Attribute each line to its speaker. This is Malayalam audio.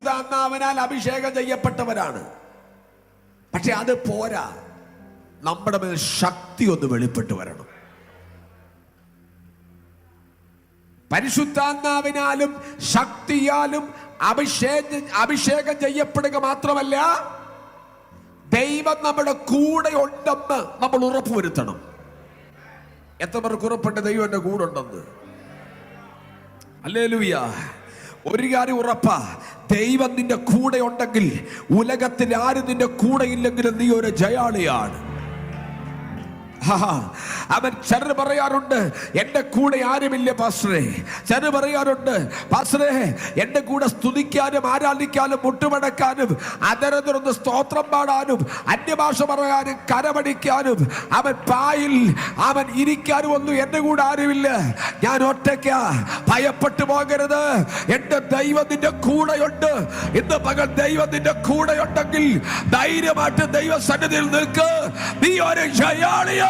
Speaker 1: പരിശുദ്ധാത്മാവിനാൽ അഭിഷേകം ചെയ്യപ്പെട്ടവരാണ്. പക്ഷെ അത് പോരാ, നമ്മുടെ മേൽ ശക്തി ഒന്ന് വെളിപ്പെട്ട് വരണം. പരിശുദ്ധാത്മാവിനാലും ശക്തിയാലും അഭിഷേകം ചെയ്യപ്പെടുക മാത്രമല്ല, ദൈവം നമ്മുടെ കൂടെ ഉണ്ടെന്ന് നമ്മൾ ഉറപ്പുവരുത്തണം. എത്ര പേർക്ക് ഉറപ്പുണ്ട് ദൈവം എന്റെ കൂടെ ഉണ്ടെന്ന്? ഹല്ലേലൂയ. ഒരു കാര്യം ഉറപ്പാ, ദൈവം നിന്റെ കൂടെ ഉണ്ടെങ്കിൽ ഉലകത്തിൽ ആരും നിന്റെ കൂടെ ഇല്ലെങ്കിലും നീ ഒരു ജയാളിയാണ്. അവൻ ചെറു പറയാറുണ്ട്, എന്റെ കൂടെ ആരുമില്ല പാസ്റ്ററെ. ചെറു പറയാറുണ്ട്, പാസ്റ്ററെ എന്റെ കൂടെ സ്തുതിക്കാനും ആരാധിക്കാനും മുട്ടുമടക്കാനും അതരത്തിനൊന്ന് സ്തോത്രം പാടാനും അന്യഭാഷ പറയാനും കരമടിക്കാനും അവൻ പായിൽ അവൻ ഇരിക്കാനും ഒന്നും എന്റെ കൂടെ ആരുമില്ല. ഞാൻ ഒറ്റയ്ക്കാ. ഭയപ്പെട്ടു പോകരുത്, എന്റെ ദൈവം നിന്റെ കൂടെയുണ്ട്. ഇന്ന് പകൽ ദൈവം നിന്റെ കൂടെയുണ്ടെങ്കിൽ ധൈര്യമായിട്ട് ദൈവ സന്നിധിയിൽ നിൽക്ക്. നീ ഒരു ജയാളിയാ.